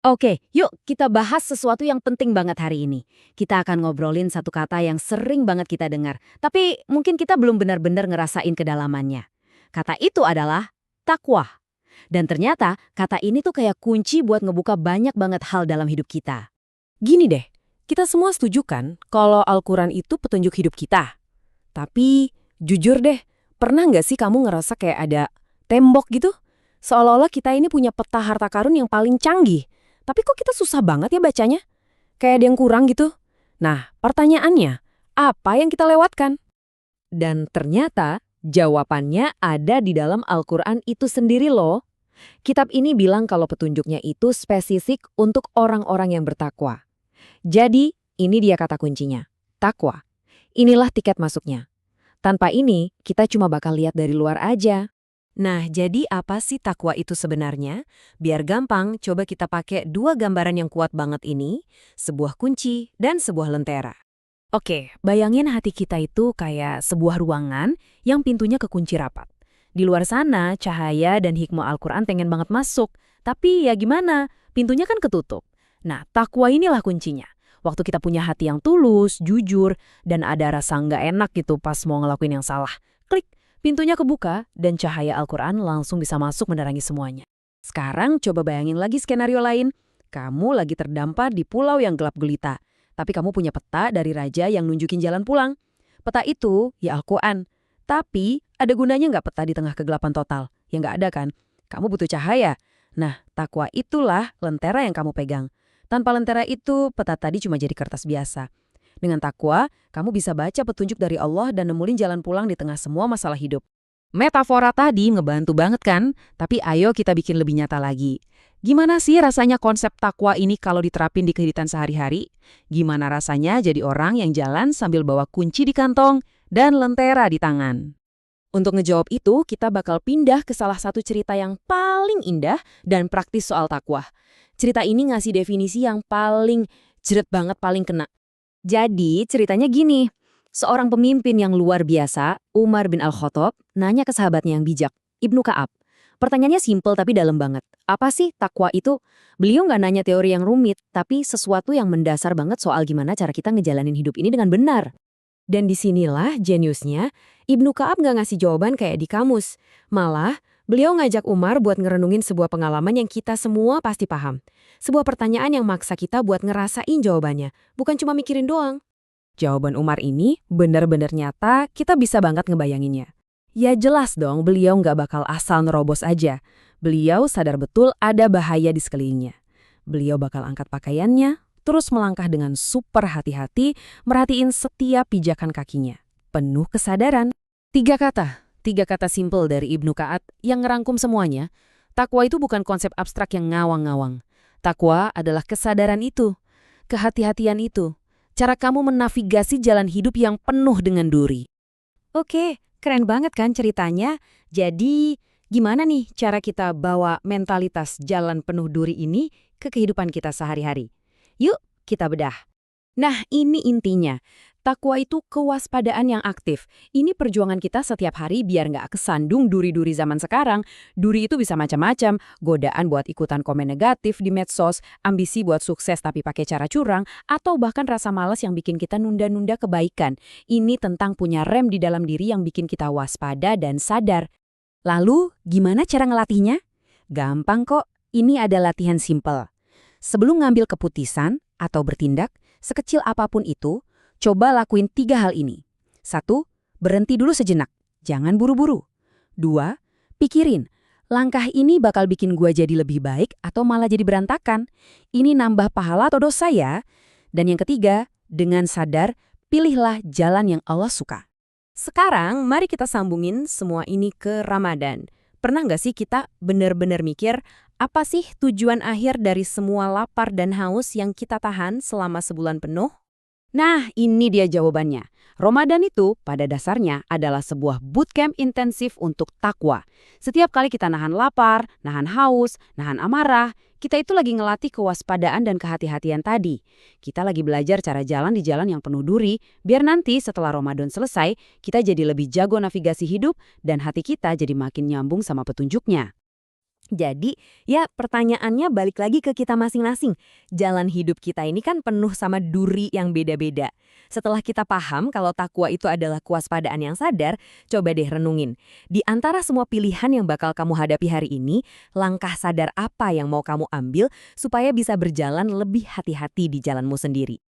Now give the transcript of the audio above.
Oke, yuk kita bahas sesuatu yang penting banget hari ini. Kita akan ngobrolin satu kata yang sering banget kita dengar, tapi mungkin kita belum benar-benar ngerasain kedalamannya. Kata itu adalah takwa. Dan ternyata kata ini tuh kayak kunci buat ngebuka banyak banget hal dalam hidup kita. Gini deh, kita semua setuju kan kalau Al-Quran itu petunjuk hidup kita. Tapi, jujur deh, pernah nggak sih kamu ngerasa kayak ada tembok gitu? Seolah-olah kita ini punya peta harta karun yang paling canggih. Tapi kok kita susah banget ya bacanya? Kayak ada yang kurang gitu. Nah, pertanyaannya, apa yang kita lewatkan? Dan ternyata jawabannya ada di dalam Al-Quran itu sendiri loh. Kitab ini bilang kalau petunjuknya itu spesifik untuk orang-orang yang bertakwa. Jadi, ini dia kata kuncinya. Takwa. Inilah tiket masuknya. Tanpa ini, kita cuma bakal lihat dari luar aja. Nah, jadi apa sih takwa itu sebenarnya? Biar gampang, coba kita pakai dua gambaran yang kuat banget ini, sebuah kunci dan sebuah lentera. Oke, bayangin hati kita itu kayak sebuah ruangan yang pintunya kekunci rapat. Di luar sana, cahaya dan hikmah Al-Quran pengen banget masuk. Tapi ya gimana? Pintunya kan ketutup. Nah, takwa inilah kuncinya. Waktu kita punya hati yang tulus, jujur, dan ada rasa nggak enak gitu pas mau ngelakuin yang salah. Klik, pintunya kebuka, dan cahaya Al-Quran langsung bisa masuk menerangi semuanya. Sekarang coba bayangin lagi skenario lain. Kamu lagi terdampar di pulau yang gelap gulita. Tapi kamu punya peta dari raja yang nunjukin jalan pulang. Peta itu ya Al-Quran. Tapi ada gunanya nggak peta di tengah kegelapan total? Ya nggak ada kan? Kamu butuh cahaya. Nah, takwa itulah lentera yang kamu pegang. Tanpa lentera itu, peta tadi cuma jadi kertas biasa. Dengan takwa, kamu bisa baca petunjuk dari Allah dan nemuin jalan pulang di tengah semua masalah hidup. Metafora tadi ngebantu banget kan? Tapi ayo kita bikin lebih nyata lagi. Gimana sih rasanya konsep takwa ini kalau diterapin di kehidupan sehari-hari? Gimana rasanya jadi orang yang jalan sambil bawa kunci di kantong dan lentera di tangan? Untuk ngejawab itu, kita bakal pindah ke salah satu cerita yang paling indah dan praktis soal takwa. Cerita ini ngasih definisi yang paling jeret banget, paling kena. Jadi ceritanya gini, seorang pemimpin yang luar biasa, Umar bin Al-Khattab, nanya ke sahabatnya yang bijak, Ibnu Ka'ab. Pertanyaannya simpel tapi dalam banget. Apa sih takwa itu? Beliau nggak nanya teori yang rumit, tapi sesuatu yang mendasar banget soal gimana cara kita ngejalanin hidup ini dengan benar. Dan disinilah jeniusnya, Ibnu Ka'ab nggak ngasih jawaban kayak di kamus. Malah, beliau ngajak Umar buat ngerenungin sebuah pengalaman yang kita semua pasti paham. Sebuah pertanyaan yang maksa kita buat ngerasain jawabannya, bukan cuma mikirin doang. Jawaban Umar ini benar-benar nyata, kita bisa banget ngebayanginnya. Ya jelas dong, beliau nggak bakal asal nerobos aja. Beliau sadar betul ada bahaya di sekelilingnya. Beliau bakal angkat pakaiannya, terus melangkah dengan super hati-hati, merhatiin setiap pijakan kakinya. Penuh kesadaran. Tiga kata simpel dari Ibnu Ka'ab yang ngerangkum semuanya. Takwa itu bukan konsep abstrak yang ngawang-ngawang. Takwa adalah kesadaran itu, kehati-hatian itu, cara kamu menavigasi jalan hidup yang penuh dengan duri. Oke, keren banget kan ceritanya? Jadi, gimana nih cara kita bawa mentalitas jalan penuh duri ini ke kehidupan kita sehari-hari? Yuk, kita bedah. Nah, ini intinya. Takwa itu kewaspadaan yang aktif. Ini perjuangan kita setiap hari biar nggak kesandung duri-duri zaman sekarang. Duri itu bisa macam-macam. Godaan buat ikutan komen negatif di medsos, ambisi buat sukses tapi pakai cara curang, atau bahkan rasa malas yang bikin kita nunda-nunda kebaikan. Ini tentang punya rem di dalam diri yang bikin kita waspada dan sadar. Lalu, gimana cara ngelatihnya? Gampang kok. Ini ada latihan simpel. Sebelum ngambil keputusan atau bertindak, sekecil apapun itu, coba lakuin 3 hal ini. 1. Berhenti dulu sejenak. Jangan buru-buru. 2. Pikirin, langkah ini bakal bikin gua jadi lebih baik atau malah jadi berantakan. Ini nambah pahala atau dosa ya. Dan yang ketiga, dengan sadar, pilihlah jalan yang Allah suka. Sekarang, mari kita sambungin semua ini ke Ramadan. Pernah nggak sih kita benar-benar mikir, apa sih tujuan akhir dari semua lapar dan haus yang kita tahan selama sebulan penuh? Nah, ini dia jawabannya. Ramadan itu pada dasarnya adalah sebuah bootcamp intensif untuk takwa. Setiap kali kita nahan lapar, nahan haus, nahan amarah, kita itu lagi ngelatih kewaspadaan dan kehati-hatian tadi. Kita lagi belajar cara jalan di jalan yang penuh duri, biar nanti setelah Ramadan selesai, kita jadi lebih jago navigasi hidup dan hati kita jadi makin nyambung sama petunjuknya. Jadi, ya pertanyaannya balik lagi ke kita masing-masing. Jalan hidup kita ini kan penuh sama duri yang beda-beda. Setelah kita paham kalau takwa itu adalah kewaspadaan yang sadar, coba deh renungin. Di antara semua pilihan yang bakal kamu hadapi hari ini, langkah sadar apa yang mau kamu ambil supaya bisa berjalan lebih hati-hati di jalanmu sendiri?